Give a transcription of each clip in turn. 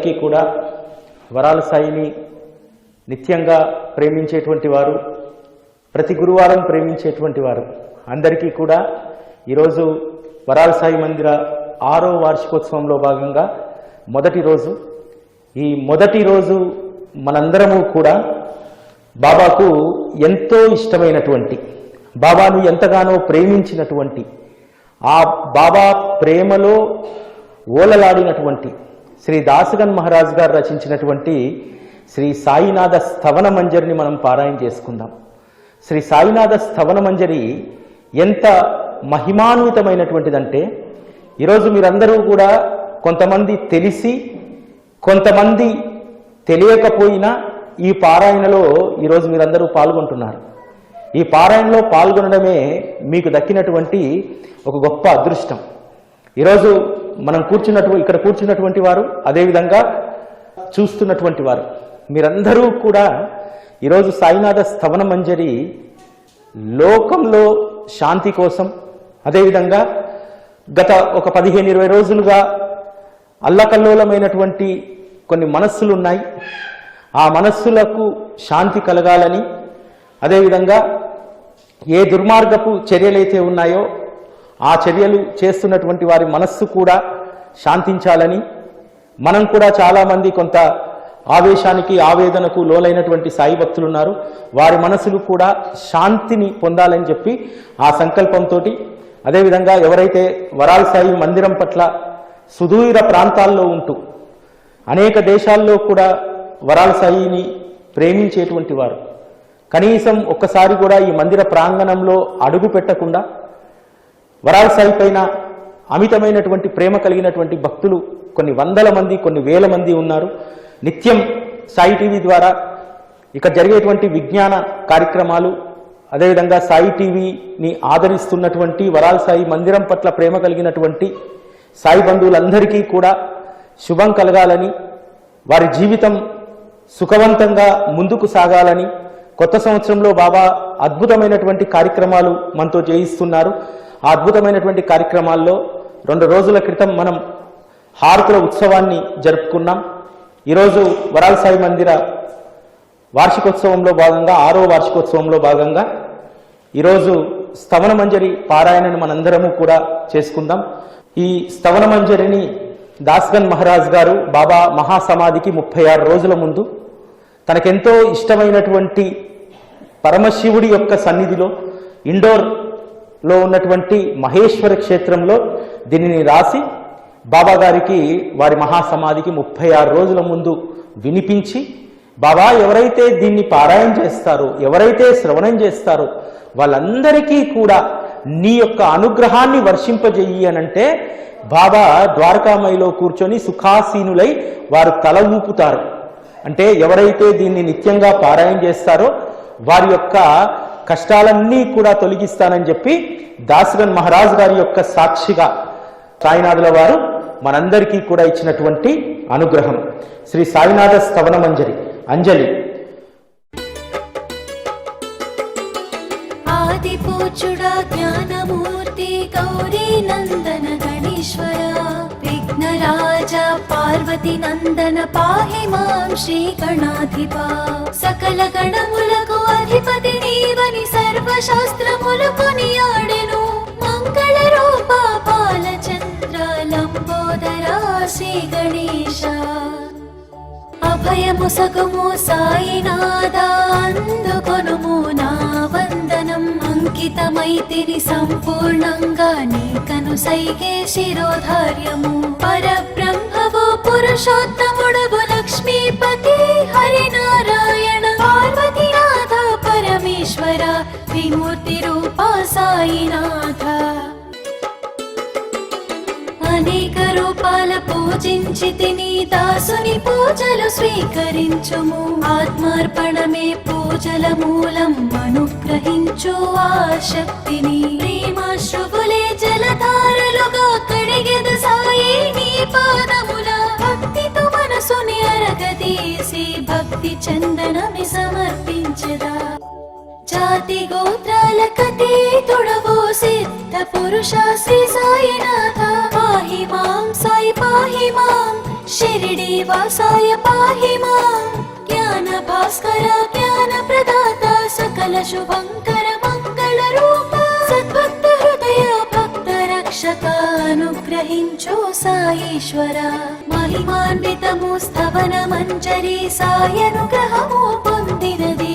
భక్తులందరికీ కూడా వరాల సాయిని నిత్యంగా ప్రేమించేటువంటి వారు, ప్రతి గురువారం ప్రేమించేటువంటి వారు అందరికీ కూడా ఈరోజు వరాల సాయి మందిర 6వ వార్షికోత్సవంలో భాగంగా ఈ మొదటి రోజు మనందరము కూడా బాబాకు ఎంతో ఇష్టమైనటువంటి, బాబాను ఎంతగానో ప్రేమించినటువంటి, ఆ బాబా ప్రేమలో ఓలలాడినటువంటి శ్రీ దాసగన్ మహారాజ్ గారు రచించినటువంటి శ్రీ సాయినాథ స్థవన మంజరిని మనం పారాయణ చేసుకుందాం. శ్రీ సాయినాథ స్థవన మంజరి ఎంత మహిమాన్వితమైనటువంటిదంటే, ఈరోజు మీరందరూ కూడా కొంతమంది తెలిసి కొంతమంది తెలియకపోయినా ఈ పారాయణలో ఈరోజు మీరందరూ పాల్గొంటున్నారు. ఈ పారాయణలో పాల్గొనడమే మీకు దక్కినటువంటి ఒక గొప్ప అదృష్టం. ఈరోజు మనం ఇక్కడ కూర్చున్నటువంటి వారు, అదేవిధంగా చూస్తున్నటువంటి వారు, మీరందరూ కూడా ఈరోజు సాయినాథ స్థవన మంజరి లోకంలో శాంతి కోసం, అదేవిధంగా గత ఒక 15-20 రోజులుగా అల్లకల్లోలమైనటువంటి కొన్ని మనస్సులు ఉన్నాయి. ఆ మనస్సులకు శాంతి కలగాలని, అదేవిధంగా ఏ దుర్మార్గపు చర్యలైతే ఉన్నాయో ఆ చర్యలు చేస్తున్నటువంటి వారి మనస్సు కూడా శాంతించాలని, మనం కూడా చాలామంది కొంత ఆవేశానికి ఆవేదనకు లోలైనటువంటి సాయి భక్తులు ఉన్నారు, వారి మనసులు కూడా శాంతిని పొందాలని చెప్పి ఆ సంకల్పంతో, అదేవిధంగా ఎవరైతే వరాల సాయి మందిరం పట్ల సుదూర ప్రాంతాల్లో ఉంటూ అనేక దేశాల్లో కూడా వరాల సాయిని ప్రేమించేటువంటి వారు కనీసం ఒక్కసారి కూడా ఈ మందిర ప్రాంగణంలో అడుగు పెట్టకుండా వరాల సాయి పైన అమితమైనటువంటి ప్రేమ కలిగినటువంటి భక్తులు కొన్ని వందల మంది, కొన్ని వేల మంది ఉన్నారు. నిత్యం సాయి టీవీ ద్వారా ఇక్కడ జరిగేటువంటి విజ్ఞాన కార్యక్రమాలు, అదేవిధంగా సాయి టీవీని ఆదరిస్తున్నటువంటి వరాల సాయి మందిరం పట్ల ప్రేమ కలిగినటువంటి సాయి బంధువులందరికీ కూడా శుభం కలగాలని, వారి జీవితం సుఖవంతంగా ముందుకు సాగాలని, కొత్త సంవత్సరంలో బాబా అద్భుతమైనటువంటి కార్యక్రమాలు మనతో చేయిస్తున్నారు. ఆ అద్భుతమైనటువంటి కార్యక్రమాల్లో 2 రోజుల క్రితం మనం హారతుల ఉత్సవాన్ని జరుపుకున్నాం. ఈరోజు వరాల సాయి మందిర వార్షికోత్సవంలో భాగంగా 6వ వార్షికోత్సవంలో భాగంగా ఈరోజు స్థవన మంజరి పారాయణను మనందరము కూడా చేసుకుందాం. ఈ స్థవన మంజరిని దాసగన్ మహారాజ్ గారు బాబా మహాసమాధికి 36 రోజుల ముందు తనకెంతో ఇష్టమైనటువంటి పరమశివుడి యొక్క సన్నిధిలో ఇండోర్లో ఉన్నటువంటి మహేశ్వర క్షేత్రంలో దీనిని రాసి బాబా గారికి వారి మహాసమాధికి 36 రోజుల ముందు వినిపించి, బాబా ఎవరైతే దీన్ని పారాయణ చేస్తారో, ఎవరైతే శ్రవణం చేస్తారో వాళ్ళందరికీ కూడా నీ యొక్క అనుగ్రహాన్ని వర్షింపజెయ్యి అనంటే బాబా ద్వారకామయిలో కూర్చొని సుఖాసీనులై వారు తల ఊపుతారు. అంటే ఎవరైతే దీన్ని నిత్యంగా పారాయణ చేస్తారో వారి యొక్క కష్టాలన్నీ కూడా తొలగిస్తానని చెప్పి దాసగన్ మహారాజ్ గారి యొక్క సాక్షిగా సాయినాథుల వారు మనందరికీ కూడా ఇచ్చినటువంటి అనుగ్రహం. శ్రీ సాయినాథ స్థవన మంజరి అంజలి. ఆది పూజుడా జ్ఞానమూర్తి గౌరీ నందన గణేశ్వర విఘ్నరాజ పార్వతి నందన పాహి మాం శ్రీ గణాధిప సకల గణములకు అధిపతి నీవని సర్వశాస్త్రములు కొనియాడెను మంగళ రూప బాలచంద్ర లంబోదరా శ్రీ గణేశ అభయము సగుము సాయినాథ అందుకొనుము నా వందనం అంకితమైతిని సంపూర్ణంగా నీకను సైగే శిరోధార్యము పరబ్రహ్మవు పురుషోత్తముడవు లక్ష్మీపతి హరినారాయణ పార్వతీనాథ పరమేశ్వర త్రిమూర్తి రూపా సాయినాథ అనేక రూపాల పూజించితి నీ దాసుని పూజలు స్వీకరించుము ఆత్మార్పణమే పూజల మూలం అనుగ్రహించు ఆ శక్తిని ప్రేమాశ్రువులే జలధారలుగా కడిగెద సాయి నీ పాదముల భక్తితో మనసుని అరగదీసి భక్తి చందనమి సమర్పించదా జాతి గోత్రాలకతీతుడవు సిద్ధ పురుష శ్రీ సాయినాథ పాహి మాం సాయి పాహి మాం शिरडी वासाय पाहि मां ज्ञान भास्कर ज्ञान प्रदाता सकल शुभंकर मंगल रूप सद्भक्त हृदय भक्त रक्षक अनुग्रहिंचो साईश्वरा महिमान्वितमु स्तवन मंजरी सायनुग्रहमु పొందినది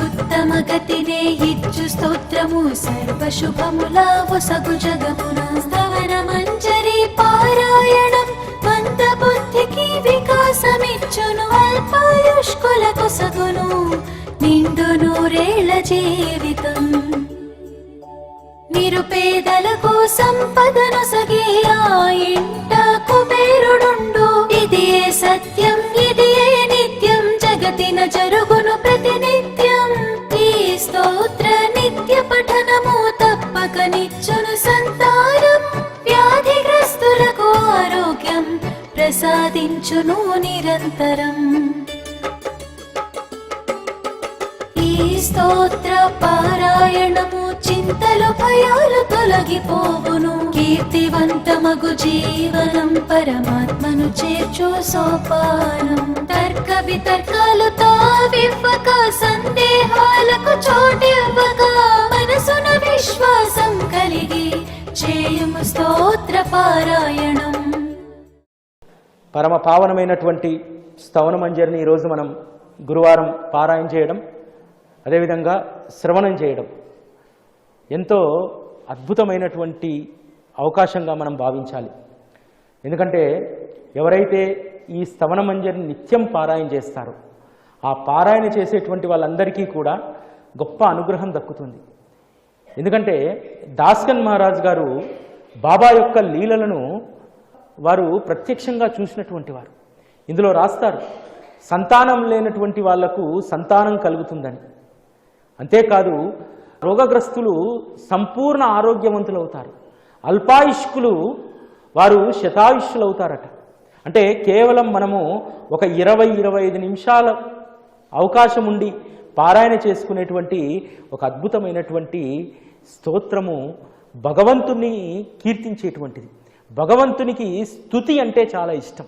ఉత్తమ గతినే ఇచ్చు స్తోత్రము సర్వ శుభములావు సగు జగమున స్తవన మంజరి పారాయణం మంద బుద్ధికి వికాసమిచ్చును అల్పాయుష్కులకు సగును నిండు నూరేళ్ల జీవితం నిరుపేదలకు సంపదను సగే ఆ ఇంట కుబేరుడుండు ఇదియే సత్యం ఇదియే నిత్యం జగతిన జరుగును ప్రతినిత్యం ఈ స్తోత్ర నిత్య పఠనము తప్పక నిచ్చును సంతానం వ్యాధిగ్రస్తులకు ఆరోగ్యం ప్రసాదించును నిరంతరం ఈ స్తోత్ర పారాయణము చింతలు భయాలు తొలగిపోవును కీర్తివంతమగు జీవనం పరమాత్మను చేర్చు సోపానం తర్క వితర్కాలు తావివ్వక సందేహాలకు చోటివ్వక మనసున విశ్వాసం కలిగి చేయుము స్తోత్ర పారాయణం. పరమ పావనమైనటువంటి స్తవన మంజరిని ఈరోజు మనం గురువారం పారాయణ చేయడం, అదేవిధంగా శ్రవణం చేయడం ఎంతో అద్భుతమైనటువంటి అవకాశంగా మనం భావించాలి. ఎందుకంటే ఎవరైతే ఈ స్తవన మంజరిని నిత్యం పారాయణ చేస్తారో ఆ పారాయణ చేసేటువంటి వాళ్ళందరికీ కూడా గొప్ప అనుగ్రహం దక్కుతుంది. ఎందుకంటే దాస్కన్ మహారాజ్ గారు బాబా యొక్క లీలలను వారు ప్రత్యక్షంగా చూసినటువంటి వారు. ఇందులో రాస్తారు, సంతానం లేనటువంటి వాళ్లకు సంతానం కలుగుతుందని. అంతేకాదు రోగగ్రస్తులు సంపూర్ణ ఆరోగ్యవంతులు అవుతారు, అల్పాయుష్కులు వారు శతాయుష్యులు అవుతారట. అంటే కేవలం మనము ఒక 20-25 నిమిషాల అవకాశం ఉండి పారాయణ చేసుకునేటువంటి ఒక అద్భుతమైనటువంటి స్తోత్రము భగవంతుని కీర్తించేటువంటిది. భగవంతునికి స్తుతి అంటే చాలా ఇష్టం.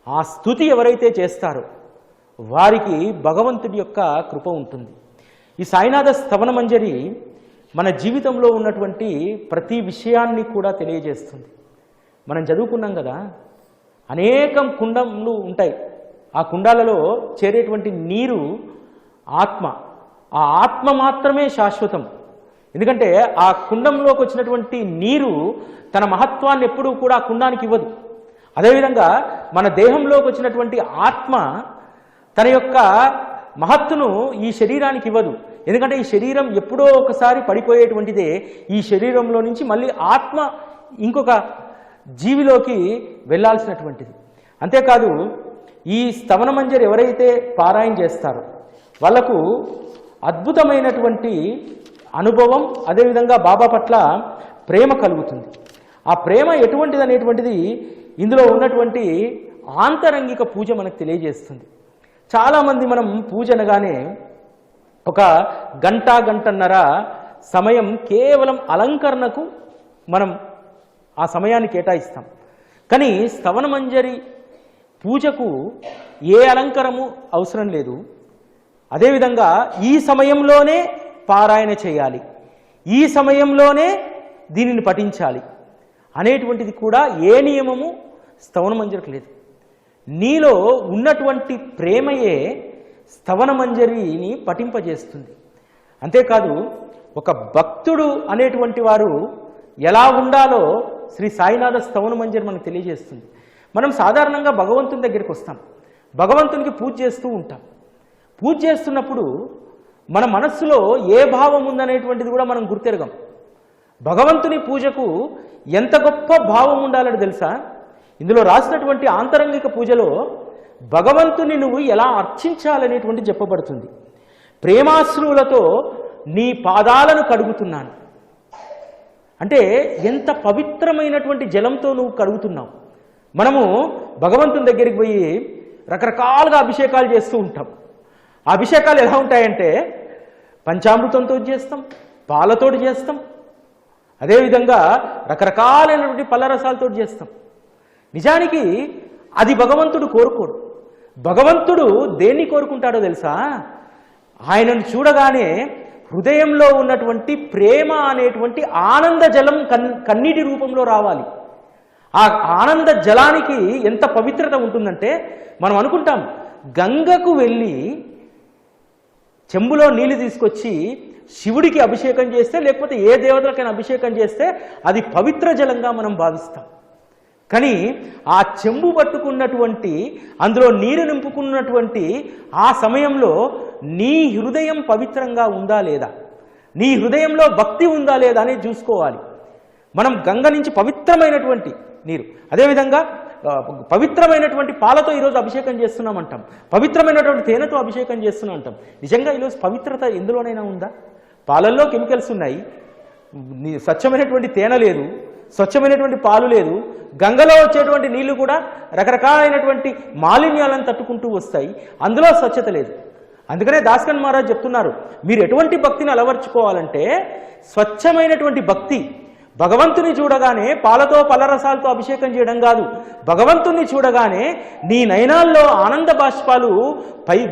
ఆ స్తుతి ఎవరైతే చేస్తారో వారికి భగవంతుడి యొక్క కృప ఉంటుంది. ఈ సాయినాథ స్తవన మంజరి మన జీవితంలో ఉన్నటువంటి ప్రతి విషయాన్ని కూడా తెలియజేస్తుంది. మనం చదువుకున్నాం కదా, అనేకం కుండలు ఉంటాయి. ఆ కుండాలలో చేరేటువంటి నీరు ఆత్మ. ఆ ఆత్మ మాత్రమే శాశ్వతం. ఎందుకంటే ఆ కుండంలోకి వచ్చినటువంటి నీరు తన మహత్వాన్ని ఎప్పుడూ కూడా ఆ కుండానికి ఇవ్వదు. అదేవిధంగా మన దేహంలోకి వచ్చినటువంటి ఆత్మ తన యొక్క మహత్తును ఈ శరీరానికి ఇవ్వదు. ఎందుకంటే ఈ శరీరం ఎప్పుడో ఒకసారి పడిపోయేటువంటిదే. ఈ శరీరంలో నుంచి మళ్ళీ ఆత్మ ఇంకొక జీవిలోకి వెళ్ళాల్సినటువంటిది. అంతేకాదు ఈ స్తవన మంజరి ఎవరైతే పారాయణ చేస్తారో వాళ్లకు అద్భుతమైనటువంటి అనుభవం, అదేవిధంగా బాబా పట్ల ప్రేమ కలుగుతుంది. ఆ ప్రేమ ఎటువంటిది అనేటువంటిది ఇందులో ఉన్నటువంటి ఆంతరంగిక పూజ మనకు తెలియజేస్తుంది. చాలామంది మనం పూజ అనగానే ఒక గంటన్నర సమయం కేవలం అలంకరణకు మనం ఆ సమయాన్ని కేటాయిస్తాం. కానీ స్తవన మంజరి పూజకు ఏ అలంకరము అవసరం లేదు. అదేవిధంగా ఈ సమయంలోనే పారాయణ చేయాలి, ఈ సమయంలోనే దీనిని పఠించాలి అనేటువంటిది కూడా ఏ నియమము స్తవన మంజరికి లేదు. నీలో ఉన్నటువంటి ప్రేమయే స్తవన మంజరిని పఠింపజేస్తుంది. అంతేకాదు ఒక భక్తుడు అనేటువంటి వారు ఎలా ఉండాలో శ్రీ సాయినాథ స్తవన మంజరి మనకు తెలియజేస్తుంది. మనం సాధారణంగా భగవంతుని దగ్గరికి వస్తాం, భగవంతునికి పూజ చేస్తూ ఉంటాం. పూజ చేస్తున్నప్పుడు మన మనస్సులో ఏ భావం ఉందనేటువంటిది కూడా మనం గుర్తెరగం. భగవంతుని పూజకు ఎంత గొప్ప భావం ఉండాలని తెలుసా? ఇందులో రాసినటువంటి ఆంతరంగిక పూజలో భగవంతుని నువ్వు ఎలా అర్చించాలనేటువంటి చెప్పబడుతుంది. ప్రేమాశ్రువులతో నీ పాదాలను కడుగుతున్నాను అంటే ఎంత పవిత్రమైనటువంటి జలంతో నువ్వు కడుగుతున్నావు. మనము భగవంతుని దగ్గరికి పోయి రకరకాలుగా అభిషేకాలు చేస్తూ ఉంటాం. ఆ అభిషేకాలు ఎలా ఉంటాయంటే పంచామృతంతో చేస్తాం, పాలతోటి చేస్తాం, అదేవిధంగా రకరకాలైనటువంటి పళ్ళరసాలతో చేస్తాం. నిజానికి అది భగవంతుడు కోరుకోడు. భగవంతుడు దేన్ని కోరుకుంటాడో తెలుసా? ఆయనను చూడగానే హృదయంలో ఉన్నటువంటి ప్రేమ అనేటువంటి ఆనంద జలం కన్నీటి రూపంలో రావాలి. ఆ ఆనంద జలానికి ఎంత పవిత్రత ఉంటుందంటే, మనం అనుకుంటాం గంగకు వెళ్ళి చెంబులో నీళ్లు తీసుకొచ్చి శివుడికి అభిషేకం చేస్తే, లేకపోతే ఏ దేవతలకైనా అభిషేకం చేస్తే అది పవిత్ర జలంగా మనం భావిస్తాం. కానీ ఆ చెంబు పట్టుకున్నటువంటి, అందులో నీరు నింపుకున్నటువంటి ఆ సమయంలో నీ హృదయం పవిత్రంగా ఉందా లేదా, నీ హృదయంలో భక్తి ఉందా లేదా అనేది చూసుకోవాలి. మనం గంగ నుంచి పవిత్రమైనటువంటి నీరు, అదేవిధంగా పవిత్రమైనటువంటి పాలతో ఈరోజు అభిషేకం చేస్తున్నాం అంటాం, పవిత్రమైనటువంటి తేనెతో అభిషేకం చేస్తున్నాం అంటాం. నిజంగా ఈరోజు పవిత్రత ఎందులోనైనా ఉందా? పాలల్లో కెమికల్స్ ఉన్నాయి, స్వచ్ఛమైనటువంటి తేనె లేదు, స్వచ్ఛమైనటువంటి పాలు లేదు. గంగలో వచ్చేటువంటి నీళ్లు కూడా రకరకాలైనటువంటి మాలిన్యాలను తట్టుకుంటూ వస్తాయి, అందులో స్వచ్ఛత లేదు. అందుకనే దాస్కన్ మహారాజ్ చెప్తున్నారు, మీరు ఎటువంటి భక్తిని అలవర్చుకోవాలంటే స్వచ్ఛమైనటువంటి భక్తి. భగవంతుని చూడగానే పాలతో పలరసాలతో అభిషేకం చేయడం కాదు, భగవంతుని చూడగానే నీ నయనాల్లో ఆనంద బాష్పాలు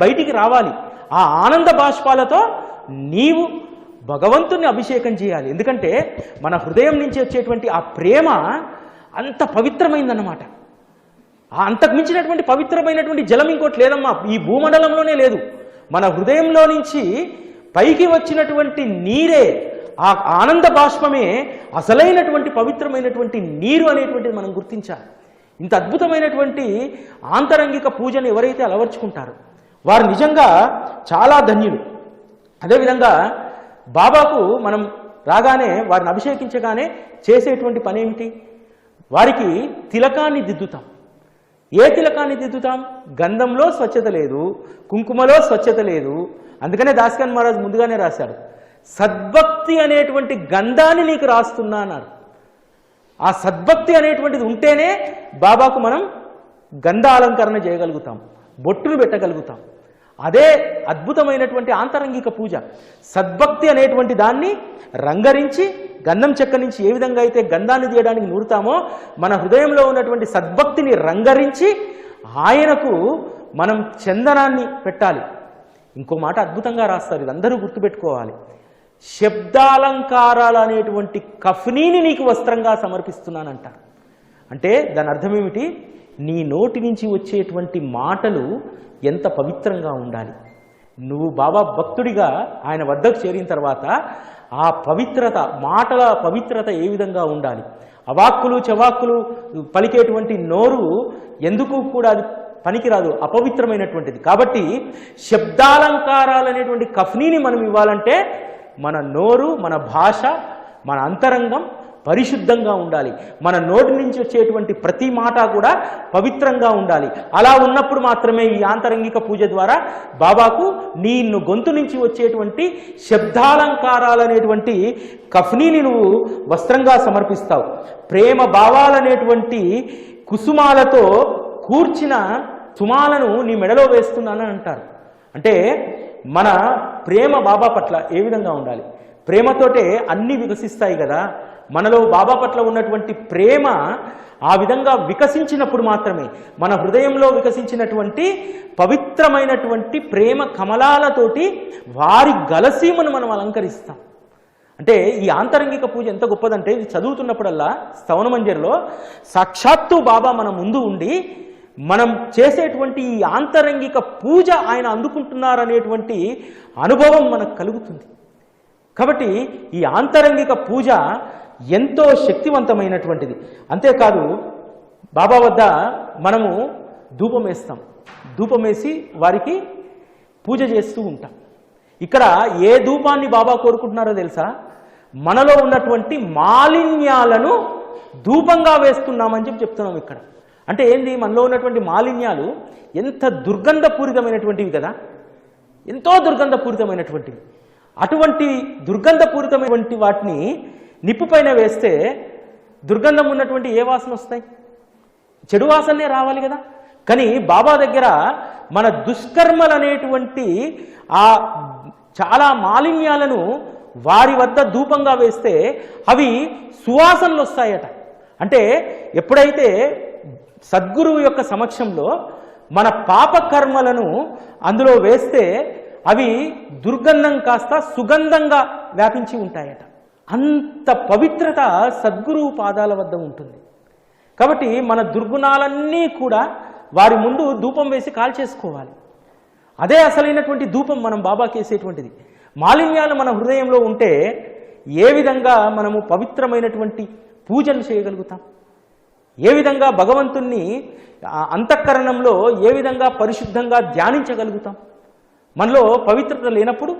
బయటికి రావాలి. ఆ ఆనంద బాష్పాలతో నీవు భగవంతుని అభిషేకం చేయాలి. ఎందుకంటే మన హృదయం నుంచి వచ్చేటువంటి ఆ ప్రేమ అంత పవిత్రమైందన్నమాట. అంతకు మించినటువంటి పవిత్రమైనటువంటి జలం ఇంకోటి లేదమ్మా, ఈ భూమండలంలోనే లేదు. మన హృదయంలో నుంచి పైకి వచ్చినటువంటి నీరే, ఆ ఆనంద బాష్పమే అసలైనటువంటి పవిత్రమైనటువంటి నీరు అనేటువంటిది మనం గుర్తించాలి. ఇంత అద్భుతమైనటువంటి ఆంతరంగిక పూజను ఎవరైతే అలవర్చుకుంటారో వారు నిజంగా చాలా ధన్యులు. అదేవిధంగా బాబాకు మనం రాగానే, వారిని అభిషేకించగానే చేసేటువంటి పని ఏమిటి? వారికి తిలకాన్ని దిద్దుతాం. ఏ తిలకాన్ని దిద్దుతాం? గంధంలో స్వచ్ఛత లేదు, కుంకుమలో స్వచ్ఛత లేదు. అందుకనే దాస్కన్ మహారాజ్ ముందుగానే రాశారు, సద్భక్తి అనేటువంటి గంధాన్ని నీకు రాస్తున్నా అన్నారు. ఆ సద్భక్తి అనేటువంటిది ఉంటేనే బాబాకు మనం గంధాలంకరణ చేయగలుగుతాం, బొట్టులు పెట్టగలుగుతాం. అదే అద్భుతమైనటువంటి ఆంతరంగిక పూజ. సద్భక్తి అనేటువంటి దాన్ని రంగరించి, గంధం చెక్క నుంచి ఏ విధంగా అయితే గంధాన్ని తీయడానికి నూరుతామో, మన హృదయంలో ఉన్నటువంటి సద్భక్తిని రంగరించి ఆయనకు మనం చందనాన్ని పెట్టాలి. ఇంకో మాట అద్భుతంగా రాస్తారు, ఇది అందరూ గుర్తుపెట్టుకోవాలి. శబ్దాలంకారాలు అనేటువంటి కఫ్నీని నీకు వస్త్రంగా సమర్పిస్తున్నానంటారు. అంటే దాని అర్థం ఏమిటి? నీ నోటి నుంచి వచ్చేటువంటి మాటలు ఎంత పవిత్రంగా ఉండాలి. నువ్వు బాబా భక్తుడిగా ఆయన వద్దకు చేరిన తర్వాత ఆ పవిత్రత, మాటల పవిత్రత ఏ విధంగా ఉండాలి? అవాక్కులు చవాక్కులు పలికేటువంటి నోరు ఎందుకు కూడా అది పనికిరాదు, అపవిత్రమైనటువంటిది. కాబట్టి శబ్దాలంకారాలు అనేటువంటి కఫ్నీని మనం ఇవ్వాలంటే మన నోరు, మన భాష, మన అంతరంగం పరిశుద్ధంగా ఉండాలి. మన నోటి నుంచి వచ్చేటువంటి ప్రతి మాట కూడా పవిత్రంగా ఉండాలి. అలా ఉన్నప్పుడు మాత్రమే ఈ ఆంతరంగిక పూజ ద్వారా బాబాకు నీ గొంతు నుంచి వచ్చేటువంటి శబ్దాలంకారాలు అనేటువంటి కఫ్నీని నువ్వు వస్త్రంగా సమర్పిస్తావు. ప్రేమ భావాలనేటువంటి కుసుమాలతో కూర్చిన సుమాలను నీ మెడలో వేస్తున్నానని అంటారు. అంటే మన ప్రేమ బాబా పట్ల ఏ విధంగా ఉండాలి? ప్రేమతోటే అన్నీ వికసిస్తాయి కదా. మనలో బాబా పట్ల ఉన్నటువంటి ప్రేమ ఆ విధంగా వికసించినప్పుడు మాత్రమే మన హృదయంలో వికసించినటువంటి పవిత్రమైనటువంటి ప్రేమ కమలాలతోటి వారి గలసీమను మనం అలంకరిస్తాం. అంటే ఈ ఆంతరంగిక పూజ ఎంత గొప్పదంటే, ఇది చదువుతున్నప్పుడల్లా స్తవనమంజరిలో సాక్షాత్తు బాబా మన ముందు ఉండి మనం చేసేటువంటి ఈ ఆంతరంగిక పూజ ఆయన అందుకుంటున్నారనేటువంటి అనుభవం మనకు కలుగుతుంది. కాబట్టి ఈ ఆంతరంగిక పూజ ఎంతో శక్తివంతమైనటువంటిది. అంతేకాదు బాబా వద్ద మనము ధూపం వేస్తాం, ధూపం వేసి వారికి పూజ చేస్తూ ఉంటాం. ఇక్కడ ఏ ధూపాన్ని బాబా కోరుకుంటున్నారో తెలుసా? మనలో ఉన్నటువంటి మాలిన్యాలను ధూపంగా వేస్తున్నామని చెప్తున్నాం ఇక్కడ. అంటే ఏంది? మనలో ఉన్నటువంటి మాలిన్యాలు ఎంత దుర్గంధపూరితమైనటువంటివి కదా, ఎంతో దుర్గంధపూరితమైనటువంటివి. అటువంటి దుర్గంధపూరితమైనటువంటి వాటిని నిప్పు పైన వేస్తే దుర్గంధం ఉన్నటువంటి ఏ వాసన వస్తాయి? చెడు వాసనే రావాలి కదా. కానీ బాబా దగ్గర మన దుష్కర్మలు అనేటువంటి ఆ చాలా మాలిన్యాలను వారి వద్ద ధూపంగా వేస్తే అవి సువాసనలు వస్తాయట. అంటే ఎప్పుడైతే సద్గురువు యొక్క సమక్షంలో మన పాపకర్మలను అందులో వేస్తే అవి దుర్గంధం కాస్త సుగంధంగా వ్యాపించి ఉంటాయట. అంత పవిత్రత సద్గురువు పాదాల వద్ద ఉంటుంది. కాబట్టి మన దుర్గుణాలన్నీ కూడా వారి ముందు ధూపం వేసి కాల్చేసుకోవాలి. అదే అసలైనటువంటి ధూపం మనం బాబాకి వేసేటువంటిది. మాలిన్యాలు మన హృదయంలో ఉంటే ఏ విధంగా మనము పవిత్రమైనటువంటి పూజలు చేయగలుగుతాం? ఏ విధంగా భగవంతుణ్ణి అంతఃకరణంలో ఏ విధంగా పరిశుద్ధంగా ధ్యానించగలుగుతాం? మనలో పవిత్రత లేనప్పుడు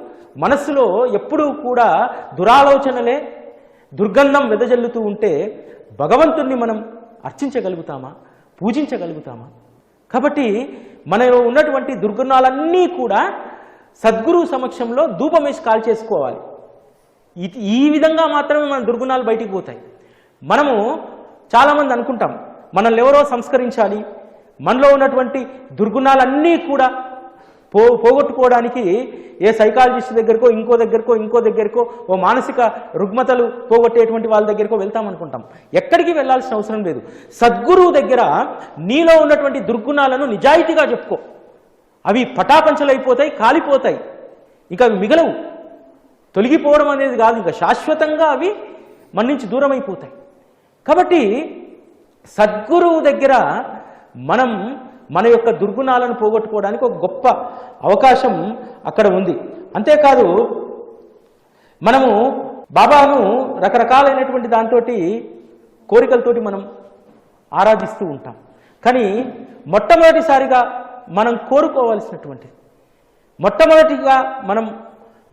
మనస్సులో ఎప్పుడూ కూడా దురాలోచనలే దుర్గంధం వెదజల్లుతూ ఉంటే భగవంతుణ్ణి మనం అర్చించగలుగుతామా? పూజించగలుగుతామా? కాబట్టి మనలో ఉన్నటువంటి దుర్గుణాలన్నీ కూడా సద్గురువు సమక్షంలో ధూపం వేసి కాల్చేసుకోవాలి. ఈ విధంగా మాత్రమే మన దుర్గుణాలు బయటికి పోతాయి. మనము చాలామంది అనుకుంటాం మనల్ని ఎవరో సంస్కరించాలి, మనలో ఉన్నటువంటి దుర్గుణాలన్నీ కూడా పోగొట్టుకోవడానికి ఏ సైకాలజిస్ట్ దగ్గరకో ఇంకో దగ్గరకో ఓ మానసిక రుగ్మతలు పోగొట్టేటువంటి వాళ్ళ దగ్గరకో వెళ్తామనుకుంటాం. ఎక్కడికి వెళ్ళాల్సిన అవసరం లేదు. సద్గురువు దగ్గర నీలో ఉన్నటువంటి దుర్గుణాలను నిజాయితీగా చెప్పుకో. అవి పటాపంచలైపోతాయి, కాలిపోతాయి, ఇంకా అవి మిగలవు. తొలగిపోవడం అనేది కాదు, ఇంకా శాశ్వతంగా అవి మన నుంచి దూరం అయిపోతాయి. కాబట్టి సద్గురువు దగ్గర మనం మన యొక్క దుర్గుణాలను పోగొట్టుకోవడానికి ఒక గొప్ప అవకాశం అక్కడ ఉంది. అంతేకాదు మనము బాబాను రకరకాలైనటువంటి దాంతోటి కోరికలతోటి మనం ఆరాధిస్తూ ఉంటాం. కానీ మొట్టమొదటిసారిగా మనం కోరుకోవాల్సినటువంటిది, మొట్టమొదటిగా మనం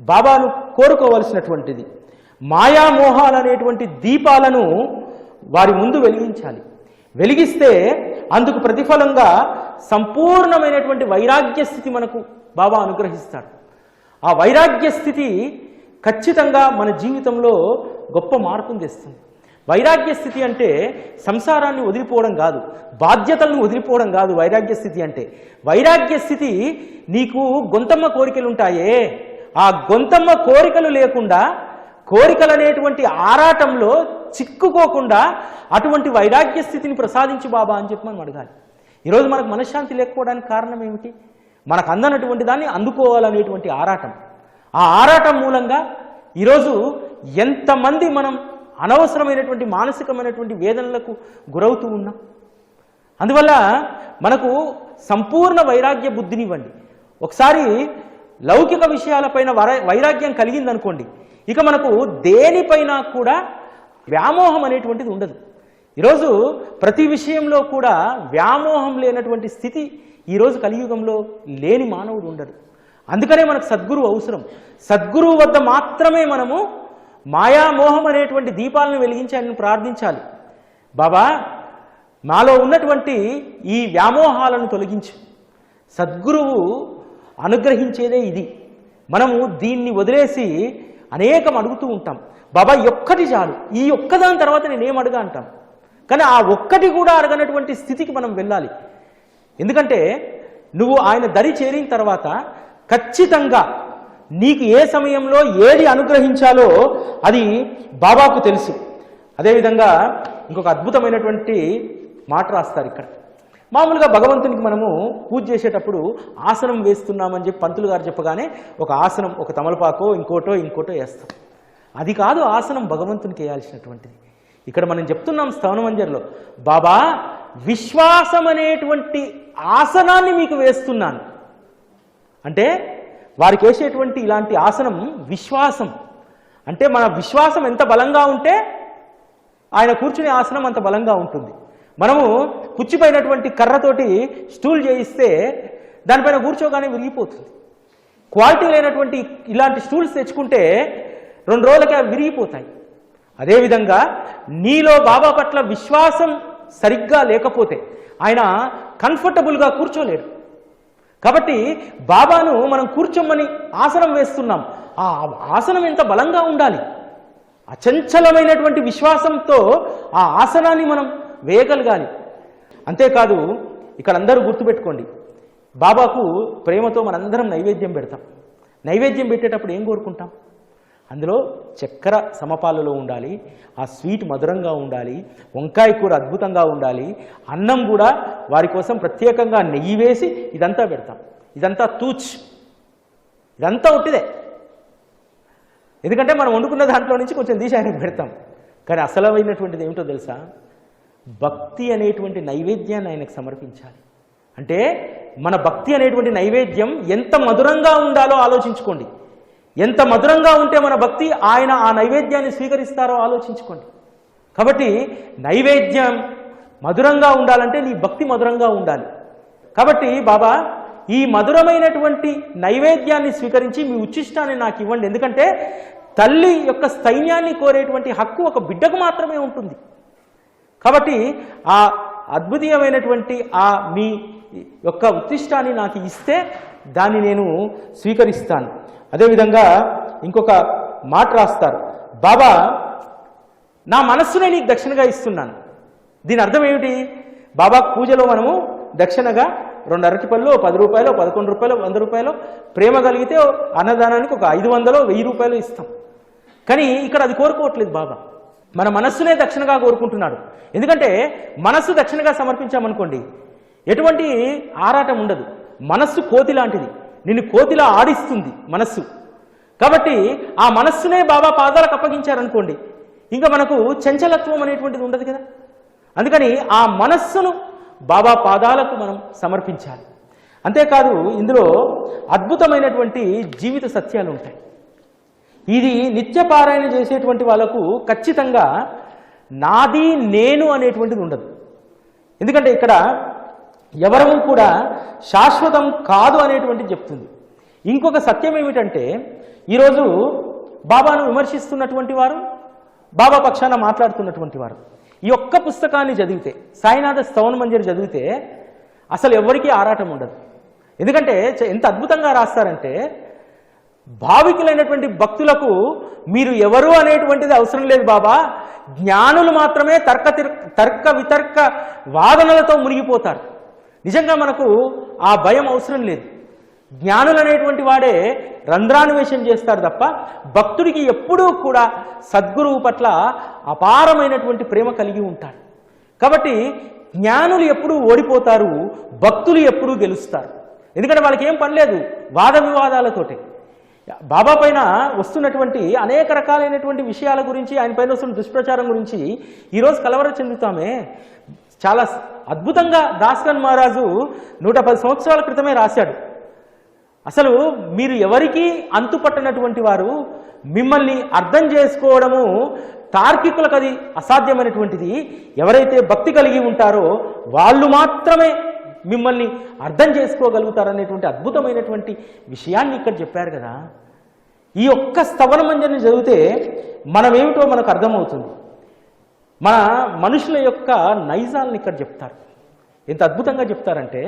బాబాను కోరుకోవాల్సినటువంటిది మాయామోహాలు అనేటువంటి దీపాలను వారి ముందు వెలిగించాలి. వెలిగిస్తే అందుకు ప్రతిఫలంగా సంపూర్ణమైనటువంటి వైరాగ్య స్థితి మనకు బాబా అనుగ్రహిస్తాడు. ఆ వైరాగ్య స్థితి ఖచ్చితంగా మన జీవితంలో గొప్ప మార్పును తెస్తుంది. వైరాగ్య స్థితి అంటే సంసారాన్ని వదిలిపోవడం కాదు, బాధ్యతలను వదిలిపోవడం కాదు. వైరాగ్య స్థితి అంటే, వైరాగ్య స్థితి నీకు గొంతమ్మ కోరికలు ఉంటాయే, ఆ గొంతమ్మ కోరికలు లేకుండా, కోరికలు అనేటువంటి ఆరాటంలో చిక్కుకోకుండా అటువంటి వైరాగ్య స్థితిని ప్రసాదించు బాబా అని చెప్పి మనం అడగాలి. ఈరోజు మనకు మనశ్శాంతి లేకపోవడానికి కారణం ఏమిటి? మనకు అందనటువంటి దాన్ని అందుకోవాలనేటువంటి ఆరాటం. ఆ ఆరాటం మూలంగా ఈరోజు ఎంతమంది మనం అనవసరమైనటువంటి మానసికమైనటువంటి వేదనలకు గురవుతూ ఉన్నాం. అందువల్ల మనకు సంపూర్ణ వైరాగ్య బుద్ధినివ్వండి. ఒకసారి లౌకిక విషయాలపైన వైరాగ్యం కలిగిందనుకోండి, ఇక మనకు దేనిపైన కూడా వ్యామోహం అనేటువంటిది ఉండదు. ఈరోజు ప్రతి విషయంలో కూడా వ్యామోహం లేనటువంటి స్థితి ఈరోజు కలియుగంలో లేని మానవుడు ఉండడు. అందుకనే మనకు సద్గురువు అవసరం. సద్గురువు వద్ద మాత్రమే మనము మాయామోహం అనేటువంటి దీపాలను వెలిగించి ఆయనను ప్రార్థించాలి. బాబా, నాలో ఉన్నటువంటి ఈ వ్యామోహాలను తొలగించు. సద్గురువు అనుగ్రహించేదే ఇది. మనము దీన్ని వదిలేసి అనేకం అడుగుతూ ఉంటాం. బాబా ఒక్కటి చాలు, ఈ ఒక్కదాని తర్వాత నేనేం అడగా అంటాం. కానీ ఆ ఒక్కటి కూడా అడగనటువంటి స్థితికి మనం వెళ్ళాలి. ఎందుకంటే నువ్వు ఆయన దరి చేరిన తర్వాత ఖచ్చితంగా నీకు ఏ సమయంలో ఏది అనుగ్రహించాలో అది బాబాకు తెలుసు. అదేవిధంగా ఇంకొక అద్భుతమైనటువంటి మాట రాస్తారు ఇక్కడ. మామూలుగా భగవంతునికి మనము పూజ చేసేటప్పుడు ఆసనం వేస్తున్నామని చెప్పి పంతులు గారు చెప్పగానే ఒక ఆసనం, ఒక తమలపాకో ఇంకోటో వేస్తాం. అది కాదు ఆసనం భగవంతునికి వేయాల్సినటువంటిది. ఇక్కడ మనం చెప్తున్నాం స్థవనమంజరిలో, బాబా విశ్వాసం అనేటువంటి ఆసనాన్ని మీకు వేస్తున్నాను అంటే, వారికి వేసేటువంటి ఇలాంటి ఆసనం విశ్వాసం. అంటే మన విశ్వాసం ఎంత బలంగా ఉంటే ఆయన కూర్చునే ఆసనం అంత బలంగా ఉంటుంది. మనము పుచ్చిపోయినటువంటి కర్రతోటి స్టూల్ చేయిస్తే దానిపైన కూర్చోగానే విరిగిపోతుంది. క్వాలిటీ లేనటువంటి ఇలాంటి స్టూల్స్ తెచ్చుకుంటే 2 రోజులకి అవి విరిగిపోతాయి. అదేవిధంగా నీలో బాబా పట్ల విశ్వాసం సరిగ్గా లేకపోతే ఆయన కంఫర్టబుల్గా కూర్చోలేడు. కాబట్టి బాబాను మనం కూర్చోమని ఆసనం వేస్తున్నాం. ఆ ఆసనం ఎంత బలంగా ఉండాలి, అచంచలమైనటువంటి విశ్వాసంతో ఆ ఆసనాన్ని మనం వేయగలగాలి. అంతేకాదు ఇక్కడ అందరూ గుర్తుపెట్టుకోండి, బాబాకు ప్రేమతో మనందరం నైవేద్యం పెడతాం. నైవేద్యం పెట్టేటప్పుడు ఏం కోరుకుంటాం? అందులో చక్కెర సమపాలలో ఉండాలి, ఆ స్వీట్ మధురంగా ఉండాలి, వంకాయ కూర అద్భుతంగా ఉండాలి, అన్నం కూడా వారి కోసం ప్రత్యేకంగా నెయ్యి వేసి ఇదంతా పెడతాం. ఇదంతా తూచ్, ఇదంతా ఉట్టిదే. ఎందుకంటే మనం వండుకున్న దాంట్లో నుంచి కొంచెం తీసి ఆయనకు పెడతాం. కానీ అసలమైనటువంటిది ఏమిటో తెలుసా? భక్తి అనేటువంటి నైవేద్యాన్ని ఆయనకు సమర్పించాలి. అంటే మన భక్తి అనేటువంటి నైవేద్యం ఎంత మధురంగా ఉండాలో ఆలోచించుకోండి. ఎంత మధురంగా ఉంటే మన భక్తి, ఆయన ఆ నైవేద్యాన్ని స్వీకరిస్తారో ఆలోచించుకోండి. కాబట్టి నైవేద్యం మధురంగా ఉండాలంటే నీ భక్తి మధురంగా ఉండాలి. కాబట్టి బాబా, ఈ మధురమైనటువంటి నైవేద్యాన్ని స్వీకరించి మీ ఉచ్చిష్టాన్ని నాకు ఇవ్వండి. ఎందుకంటే తల్లి యొక్క స్థైర్యాన్ని కోరేటువంటి హక్కు ఒక బిడ్డకు మాత్రమే ఉంటుంది. కాబట్టి ఆ అద్భుతమైనటువంటి ఆ మీ యొక్క ఉచ్చిష్టాన్ని నాకు ఇస్తే దాన్ని నేను స్వీకరిస్తాను. అదేవిధంగా ఇంకొక మాట రాస్తారు, బాబా నా మనస్సునే నీకు దక్షిణగా ఇస్తున్నాను. దీని అర్థం ఏమిటి? బాబా పూజలో మనము దక్షిణగా 2 అరటిపళ్ళు, 10 రూపాయలు, 11 రూపాయలు, 100 రూపాయలు, ప్రేమ కలిగితే అన్నదానానికి ఒక 500, 1000 రూపాయలు ఇస్తాం. కానీ ఇక్కడ అది కోరుకోవట్లేదు బాబా. మన మనస్సునే దక్షిణగా కోరుకుంటున్నాడు. ఎందుకంటే మనస్సు దక్షిణగా సమర్పించామనుకోండి, ఎటువంటి ఆరాటం ఉండదు. మనస్సు కోతి లాంటిది, నిన్ను కోతిలా ఆడిస్తుంది మనస్సు. కాబట్టి ఆ మనస్సునే బాబా పాదాలకు అప్పగించారనుకోండి, ఇంకా మనకు చంచలత్వం అనేటువంటిది ఉండదు కదా. అందుకని ఆ మనస్సును బాబా పాదాలకు మనం సమర్పించాలి. అంతేకాదు ఇందులో అద్భుతమైనటువంటి జీవిత సత్యాలు ఉంటాయి. ఇది నిత్యపారాయణ చేసేటువంటి వాళ్ళకు ఖచ్చితంగా నాది నేను అనేటువంటిది ఉండదు. ఎందుకంటే ఇక్కడ ఎవరూ కూడా శాశ్వతం కాదు అనేటువంటిది చెప్తుంది. ఇంకొక సత్యం ఏమిటంటే, ఈరోజు బాబాను విమర్శిస్తున్నటువంటి వారు, బాబా పక్షాన మాట్లాడుతున్నటువంటి వారు ఈ ఒక్క పుస్తకాన్ని చదివితే, సాయినాథ స్తవన మంజరి చదివితే అసలు ఎవరికీ ఆరాటం ఉండదు. ఎందుకంటే ఎంత అద్భుతంగా రాస్తారంటే, భావికులైనటువంటి భక్తులకు మీరు ఎవరు అనేటువంటిది అవసరం లేదు బాబా, జ్ఞానులు మాత్రమే తర్క వితర్క వాదనలతో మునిగిపోతారు. నిజంగా మనకు ఆ భయం అవసరం లేదు. జ్ఞానులు అనేటువంటి వాడే రంధ్రాన్వేషణ చేస్తారు తప్ప భక్తుడికి ఎప్పుడూ కూడా సద్గురువు పట్ల అపారమైనటువంటి ప్రేమ కలిగి ఉంటాడు. కాబట్టి జ్ఞానులు ఎప్పుడూ ఓడిపోతారు, భక్తులు ఎప్పుడూ గెలుస్తారు. ఎందుకంటే వాళ్ళకి ఏం పని లేదు వాద వివాదాలతోటి. బాబా పైన వస్తున్నటువంటి అనేక రకాలైనటువంటి విషయాల గురించి, ఆయన పైన వస్తున్న దుష్ప్రచారం గురించి ఈరోజు కలవర చెందుతామే. చాలా అద్భుతంగా దాస్గన్ మహారాజు 110 సంవత్సరాల క్రితమే రాశాడు. అసలు మీరు ఎవరికి అంతుపట్టనటువంటి వారు, మిమ్మల్ని అర్థం చేసుకోవడము తార్కికులకు అది అసాధ్యమైనటువంటిది. ఎవరైతే భక్తి కలిగి ఉంటారో వాళ్ళు మాత్రమే మిమ్మల్ని అర్థం చేసుకోగలుగుతారనేటువంటి అద్భుతమైనటువంటి విషయాన్ని ఇక్కడ చెప్పారు కదా. ఈ ఒక్క స్తవన మంజరిని చదివితే మనమేమిటో మనకు అర్థమవుతుంది. మన మనుషుల యొక్క నైజాలను ఇక్కడ చెప్తారు. ఎంత అద్భుతంగా చెప్తారంటే,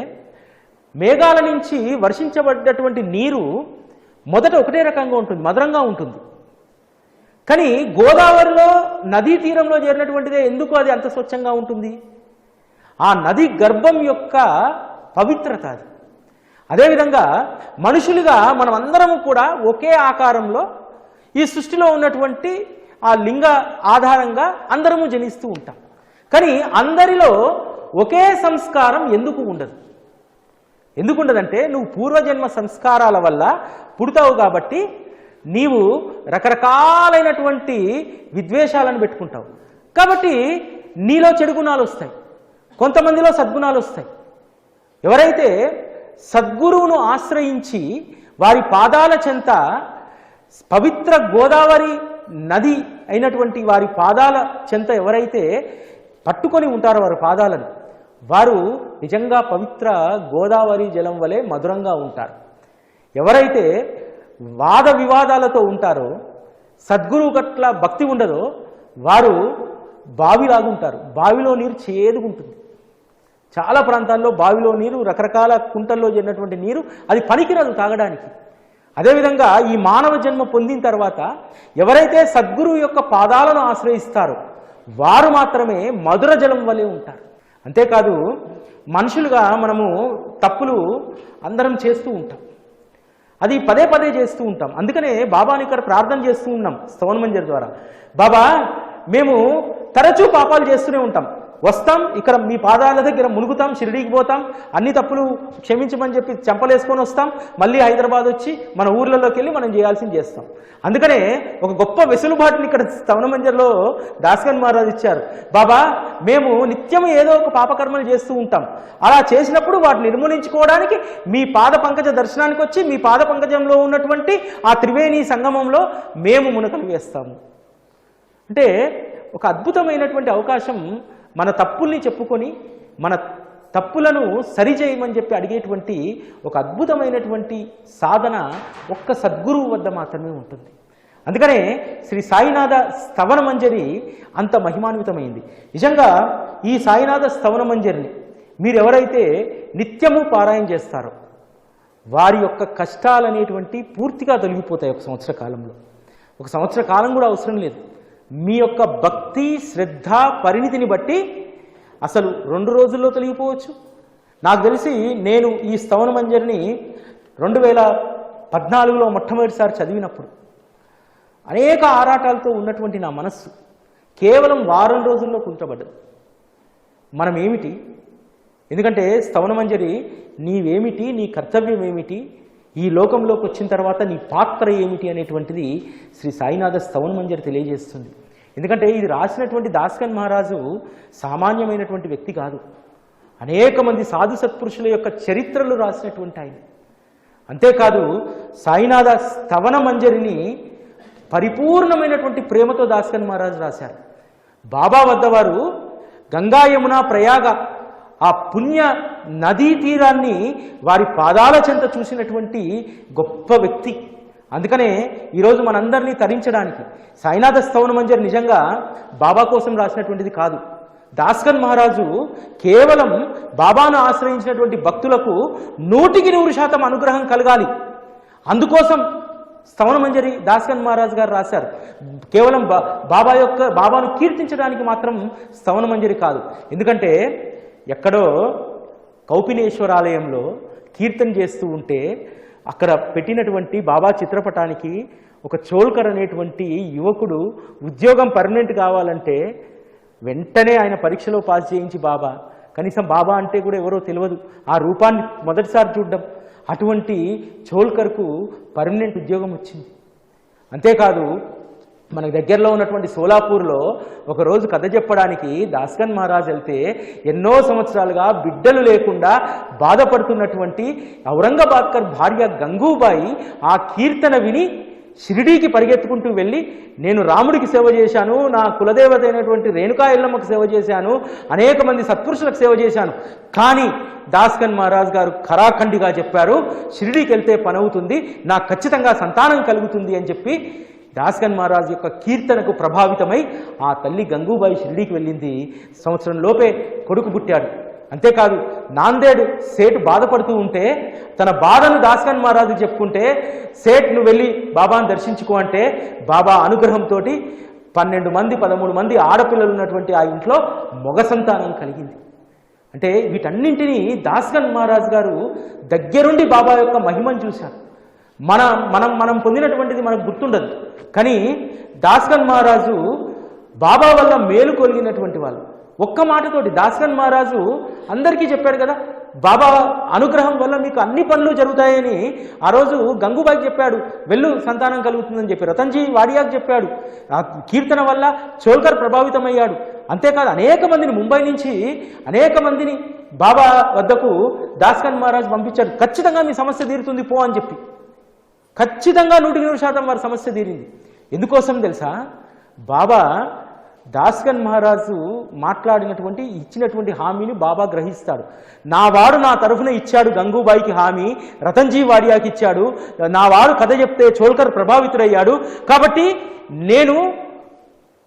మేఘాల నుంచి వర్షించబడ్డటువంటి నీరు మొదట ఒకటే రకంగా ఉంటుంది, మధురంగా ఉంటుంది. కానీ గోదావరిలో నదీ తీరంలో చేరినటువంటిదే ఎందుకు అది అంత స్వచ్ఛంగా ఉంటుంది? ఆ నది గర్భం యొక్క పవిత్రత అది. అదేవిధంగా మనుషులుగా మనం అందరము కూడా ఒకే ఆకారంలో ఈ సృష్టిలో ఉన్నటువంటి ఆ లింగ ఆధారంగా అందరము జనిస్తూ ఉంటాం. కానీ అందరిలో ఒకే సంస్కారం ఎందుకు ఉండదు? ఎందుకు ఉండదంటే, నువ్వు పూర్వజన్మ సంస్కారాల వల్ల పుడతావు కాబట్టి నీవు రకరకాలైనటువంటి విద్వేషాలను పెట్టుకుంటావు. కాబట్టి నీలో చెడు గుణాలు వస్తాయి, కొంతమందిలో సద్గుణాలు వస్తాయి. ఎవరైతే సద్గురువును ఆశ్రయించి వారి పాదాల చెంత పవిత్ర గోదావరి నది అయినటువంటి వారి పాదాల చెంత ఎవరైతే పట్టుకొని ఉంటారో వారి పాదాలను, వారు నిజంగా పవిత్ర గోదావరి జలం వలె మధురంగా ఉంటారు. ఎవరైతే వాద వివాదాలతో ఉంటారో, సద్గురువు పట్ల భక్తి ఉండదో, వారు బావిలాగుంటారు. బావిలో నీరు చేదుగుంటుంది. చాలా ప్రాంతాల్లో బావిలో నీరు, రకరకాల కుంటల్లో చేరినటువంటి నీరు అది పనికిరాదు తాగడానికి. అదేవిధంగా ఈ మానవ జన్మ పొందిన తర్వాత ఎవరైతే సద్గురువు యొక్క పాదాలను ఆశ్రయిస్తారో వారు మాత్రమే మధుర జలం వలె ఉంటారు. అంతేకాదు, మనుషులుగా మనము తప్పులు అందరం చేస్తూ ఉంటాం. అది పదే పదే చేస్తూ ఉంటాం. అందుకనే బాబాని ఇక్కడ ప్రార్థన చేస్తూ ఉన్నాం స్తవన మంజరి ద్వారా. బాబా, మేము తరచూ పాపాలు చేస్తూనే ఉంటాం, వస్తాం ఇక్కడ మీ పాదాల దగ్గర మునుగుతాం, షిరిడీకి పోతాం, అన్ని తప్పులు క్షమించమని చెప్పి చెంపలేసుకొని వస్తాం, మళ్ళీ హైదరాబాద్ వచ్చి మన ఊర్లలోకి వెళ్ళి మనం చేయాల్సింది చేస్తాం. అందుకనే ఒక గొప్ప వెసులుబాటుని ఇక్కడ స్తవన మంజరిలో దాస్గన్ మహారాజ్ ఇచ్చారు. బాబా, మేము నిత్యం ఏదో ఒక పాపకర్మలు చేస్తూ ఉంటాం, అలా చేసినప్పుడు వాటిని నిర్మూలించుకోవడానికి మీ పాద పంకజ దర్శనానికి వచ్చి మీ పాద పంకజంలో ఉన్నటువంటి ఆ త్రివేణి సంగమంలో మేము మునకలు వేస్తాము. అంటే ఒక అద్భుతమైనటువంటి అవకాశం, మన తప్పుల్ని చెప్పుకొని మన తప్పులను సరిచేయమని చెప్పి అడిగేటువంటి ఒక అద్భుతమైనటువంటి సాధన ఒక్క సద్గురువు వద్ద మాత్రమే ఉంటుంది. అందుకనే శ్రీ సాయినాథ స్తవన మంజరి అంత మహిమాన్వితమైంది. నిజంగా ఈ సాయినాథ స్తవన మంజరిని మీరు ఎవరైతే నిత్యము పారాయణ చేస్తారో వారి యొక్క కష్టాలనేటువంటి పూర్తిగా తొలగిపోతాయి. ఒక సంవత్సర కాలంలో, ఒక సంవత్సర కాలం కూడా అవసరం లేదు. మీ యొక్క భక్తి, శ్రద్ధ, పరిణితిని బట్టి అసలు 2 రోజుల్లో తొలగిపోవచ్చు. నాకు తెలిసి నేను ఈ స్తవన మంజరిని 2014లో మొట్టమొదటిసారి చదివినప్పుడు అనేక ఆరాటాలతో ఉన్నటువంటి నా మనస్సు కేవలం వారం రోజుల్లో కుంటబడ్డది. మనం ఏమిటి? ఎందుకంటే స్తవన మంజరి నీవేమిటి, నీ కర్తవ్యం ఏమిటి, ఈ లోకంలోకి వచ్చిన తర్వాత నీ పాత్ర ఏమిటి అనేటువంటిది శ్రీ సాయినాథ స్తవన మంజరి తెలియజేస్తుంది. ఎందుకంటే ఇది రాసినటువంటి దాస్గన్ మహారాజు సామాన్యమైనటువంటి వ్యక్తి కాదు. అనేక మంది సాధు సత్పురుషుల యొక్క చరిత్రలు రాసినటువంటి ఆయన. అంతేకాదు సాయినాథ స్తవన మంజరిని పరిపూర్ణమైనటువంటి ప్రేమతో దాస్గన్ మహారాజు రాశారు. బాబా వద్ద వారు గంగా యమున ప్రయాగ ఆ పుణ్య నదీ తీరాన్ని వారి పాదాల చెంత చూసినటువంటి గొప్ప వ్యక్తి. అందుకనే ఈరోజు మనందరినీ తరించడానికి సాయినాథ స్తవన మంజరి నిజంగా బాబా కోసం రాసినటువంటిది కాదు. దాస్గన్ మహారాజు కేవలం బాబాను ఆశ్రయించినటువంటి భక్తులకు 100% అనుగ్రహం కలగాలి, అందుకోసం స్తవన మంజరి దాస్గన్ మహారాజు గారు రాశారు. కేవలం బాబాను కీర్తించడానికి మాత్రం స్తవన మంజరి కాదు. ఎందుకంటే ఎక్కడో కౌపినేశ్వరాలయంలో కీర్తన చేస్తూ ఉంటే అక్కడ పెట్టినటువంటి బాబా చిత్రపటానికి ఒక చోల్కర్ అనేటువంటి యువకుడు ఉద్యోగం పర్మనెంట్ కావాలంటే వెంటనే ఆయన పరీక్షలో పాస్ చేయించి బాబా, కనీసం బాబా అంటే కూడా ఎవరో తెలియదు, ఆ రూపాన్ని మొదటిసారి చూడడం, అటువంటి చోల్కర్కు పర్మనెంట్ ఉద్యోగం వచ్చింది. అంతేకాదు మనకు దగ్గరలో ఉన్నటువంటి సోలాపూర్లో ఒకరోజు కథ చెప్పడానికి దాస్గన్ మహారాజ్ వెళ్తే ఎన్నో సంవత్సరాలుగా బిడ్డలు లేకుండా బాధపడుతున్నటువంటి ఔరంగాబాద్కర్ భార్య గంగూబాయి ఆ కీర్తన విని షిరిడీకి పరిగెత్తుకుంటూ వెళ్ళి, నేను రాముడికి సేవ చేశాను, నా కులదేవత అయినటువంటి రేణుకా ఎల్లమ్మకు సేవ చేశాను, అనేక మంది సత్పురుషులకు సేవ చేశాను, కానీ దాస్గన్ మహారాజ్ గారు ఖరాఖండిగా చెప్పారు, షిరిడీకి వెళ్తే పని అవుతుంది, నాకు ఖచ్చితంగా సంతానం కలుగుతుంది అని చెప్పి దాస్గన్ మహారాజ్ యొక్క కీర్తనకు ప్రభావితమై ఆ తల్లి గంగూబాయి షిరిడీకి వెళ్ళింది. సంవత్సరం లోపే కొడుకు పుట్టాడు. అంతేకాదు నాందేడు సేటు బాధపడుతూ ఉంటే తన బాధను దాస్గన్ మహారాజు చెప్పుకుంటే, సేట్ నువ్వు వెళ్ళి బాబాను దర్శించుకో అంటే బాబా అనుగ్రహంతో 12 మంది 13 మంది ఆడపిల్లలు ఉన్నటువంటి ఆ ఇంట్లో మొగ సంతానం కలిగింది. అంటే వీటన్నింటినీ దాస్గన్ మహారాజ్ గారు దగ్గరుండి బాబా యొక్క మహిమను చూశారు. మనం పొందినటువంటిది మనకు గుర్తుండదు, కానీ దాస్గన్ మహారాజు బాబా వల్ల మేలు కొలిగినటువంటి వాళ్ళు. ఒక్క మాటతోటి దాస్గన్ మహారాజు అందరికీ చెప్పాడు కదా, బాబా అనుగ్రహం వల్ల మీకు అన్ని పనులు జరుగుతాయని ఆ రోజు గంగూబాయికి చెప్పాడు, వెళ్ళు సంతానం కలుగుతుందని చెప్పి రతన్జీ వాడియాకి చెప్పాడు, ఆ కీర్తన వల్ల చోల్కర్ ప్రభావితమయ్యాడు. అంతేకాదు అనేక మందిని ముంబై నుంచి అనేక మందిని బాబా వద్దకు దాస్గన్ మహారాజు పంపించాడు. ఖచ్చితంగా మీ సమస్య తీరుతుంది పో అని చెప్పి. ఖచ్చితంగా 100% వారి సమస్య తీరింది. ఎందుకోసం తెలుసా? బాబా దాస్గన్ మహారాజు మాట్లాడినటువంటి ఇచ్చినటువంటి హామీని బాబా గ్రహిస్తాడు. నా వాడు నా తరఫున ఇచ్చాడు గంగూబాయికి హామీ, రతన్జీ వాడియాకి ఇచ్చాడు, నా వాడు కథ చెప్తే చోల్కర్ ప్రభావితుడయ్యాడు, కాబట్టి నేను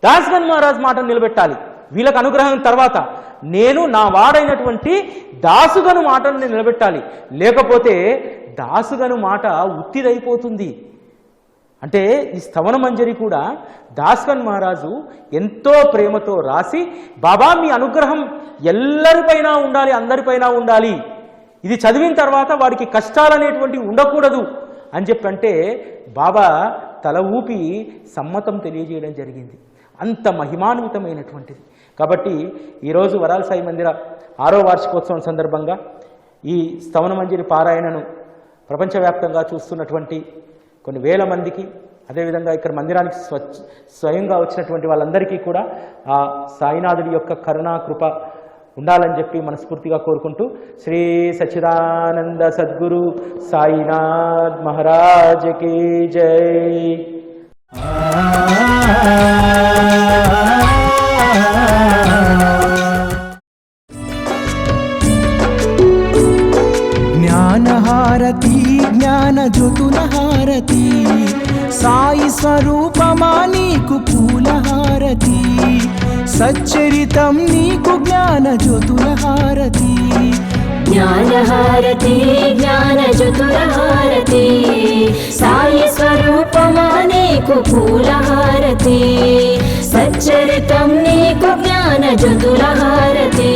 దాస్గన్ మహారాజ్ మాటను నిలబెట్టాలి. వీళ్ళకు అనుగ్రహం తర్వాత నేను నా వాడైనటువంటి దాసుగను మాటను నిలబెట్టాలి, లేకపోతే దాసుగను మాట ఉత్తిదైపోతుంది. అంటే ఈ స్తవన మంజరి కూడా దాస్గన్ మహారాజు ఎంతో ప్రేమతో రాసి, బాబా మీ అనుగ్రహం ఎల్లరిపైన ఉండాలి, అందరిపైన ఉండాలి, ఇది చదివిన తర్వాత వాడికి కష్టాలనేటువంటివి ఉండకూడదు అని చెప్పంటే బాబా తల ఊపి సమ్మతం తెలియజేయడం జరిగింది. అంత మహిమాన్వితమైనటువంటిది. కాబట్టి ఈరోజు వరాల సాయి మందిర 6వ వార్షికోత్సవం సందర్భంగా ఈ స్తవన మంజరి పారాయణను ప్రపంచవ్యాప్తంగా చూస్తున్నటువంటి కొన్ని వేల మందికి, అదేవిధంగా ఇక్కడ మందిరానికి స్వయంగా వచ్చినటువంటి వాళ్ళందరికీ కూడా ఆ సాయినాథుడి యొక్క కరుణా కృప ఉండాలని చెప్పి మనస్ఫూర్తిగా కోరుకుంటూ, శ్రీ సచ్చిదానంద సద్గురు సాయినాథ్ మహారాజ్ కీ జై. జ్ఞానహారతి జ్ఞాన జ్యోతుల హారతి, సాయి స్వరూపమా నీకు పూలహారతి, సచ్చరితం నీకు జ్ఞాన జ్యోతుల హారతి. జ్ఞానహారతి జ్ఞానజ్యోతుల హారతి, సాయి స్వరూపమా నీకు పూలహారతి, సచ్చరితం నీకు జ్ఞానజ్యోతుల హారతి.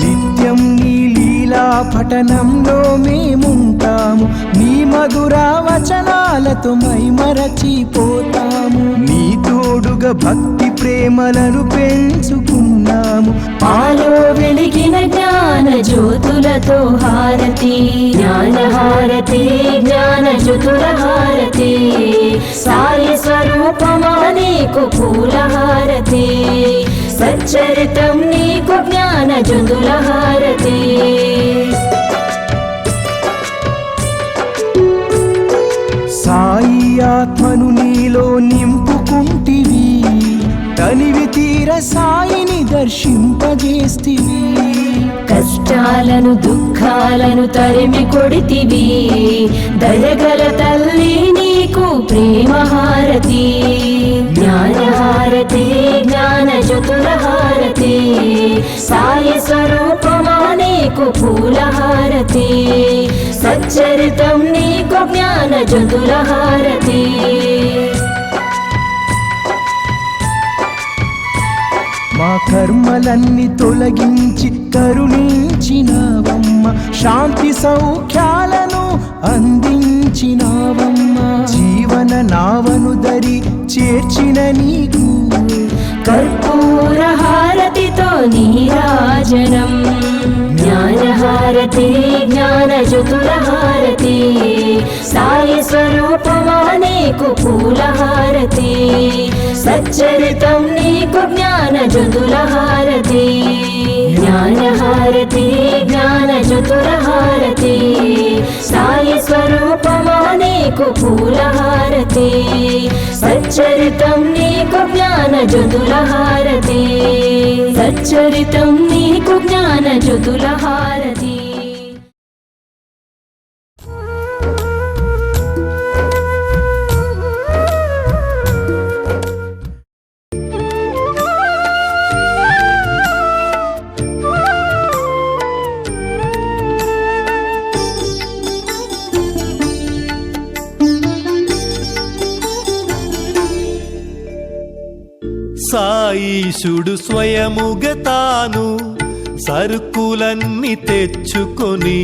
నిత్యం నీ లీలా పఠనంలో మేముంటాము, నీ మధుర వచనాలతో మైమరచిపోతాము, నీ తోడుగా భక్తి ప్రేమలను పెంచుకున్నాము. పాలో వెలిగిన జ్ఞాన జ్యోతులతో హారతి, జ్ఞానహారతి జ్ఞానజ్యోతుల హారతి, సాయి స్వరూపమా నీకు పూలహారతి, సచ్చరితం నీకు జ్ఞానజ్యోతుల హారతి. సాయి ఆత్మను నీలో నింపుకుంటివి, తనివి తీర సాయిని దర్శింపజేస్తివి. కష్టాలను దుఃఖాలను తరిమి కొడితివి, దయగల తల్లి నీకు ప్రేమహారతి, జ్ఞానహారతి జ్ఞానజ్యోతుల హారతి, సాయి స్వరూపమా నీకు పూలహారతి, సచ్చరితం నీకు జ్ఞానజ్యోతుల హారతి. మా కర్మలన్నీ తొలగించి కరుణించినావమ్మ, శాంతి సౌఖ్యాలను అందించినావమ్మ, జీవన నావను దరి చేర్చిన నీకు కర్పూర హారతితో నీరాజనం, జ్ఞానహారతి జ్ఞానజ్యోతుల హారతి, సాయి స్వరూపమా నీకు పూలహారతి, సచ్చరితం నీకు జ్ఞానజ్యోతుల హారతి, జ్ఞానహారతి జ్ఞానజ్యోతుల హారతి, సాయి స్వరూపమా నీకు పూలహారతి, సచ్చరితం నీకు జ్ఞానజ్యోతుల హారతి, సచ్చరితం నీకు జ్ఞానజ్యోతుల హారతి. సాయీశుడు స్వయముగా తాను సరుకులన్నీ తెచ్చుకొని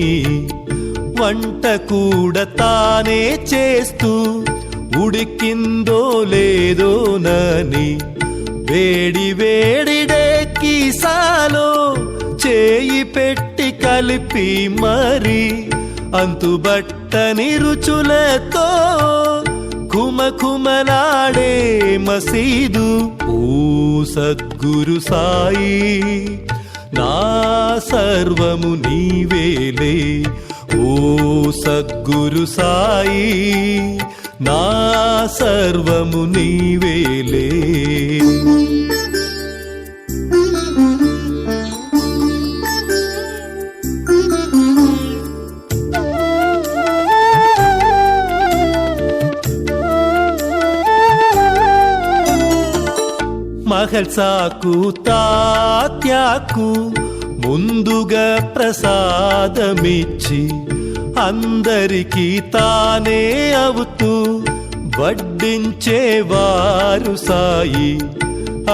వంట కూడా తానే చేస్తూ ఉడికిందో లేదోనని వేడి వేడిడే కీసాలో చేయి పెట్టి కలిపి మరి అంతుబట్టని రుచులతో కుమకుమలాడే మసీదు. ఓ సద్గురు సాయి నా సర్వము నీవేలే, ఓ సద్గురు సాయి నా సర్వము నీవేలే. మహల్సాకు తాత్యాకు ముందుగా ప్రసాదమిచ్చి అందరికీ తానే అవుతూ వడ్డించేవారు సాయి.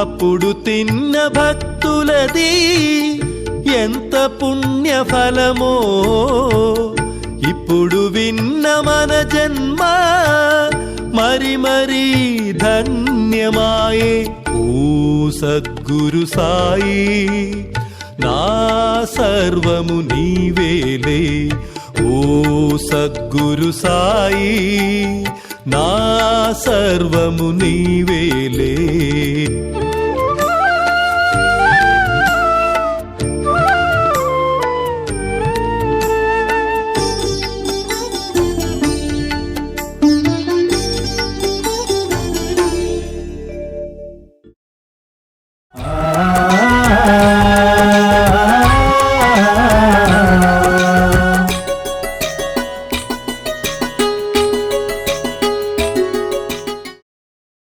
అప్పుడు తిన్న భక్తులది ఎంత పుణ్య ఫలమో ఇప్పుడు విన్న మన జన్మ మరి మరి ధన్యమాయే. ఓ సద్గురు సాయి నా సర్వము నీవేలే. ఓ సద్గురు సాయి నా సర్వము నీవేలే.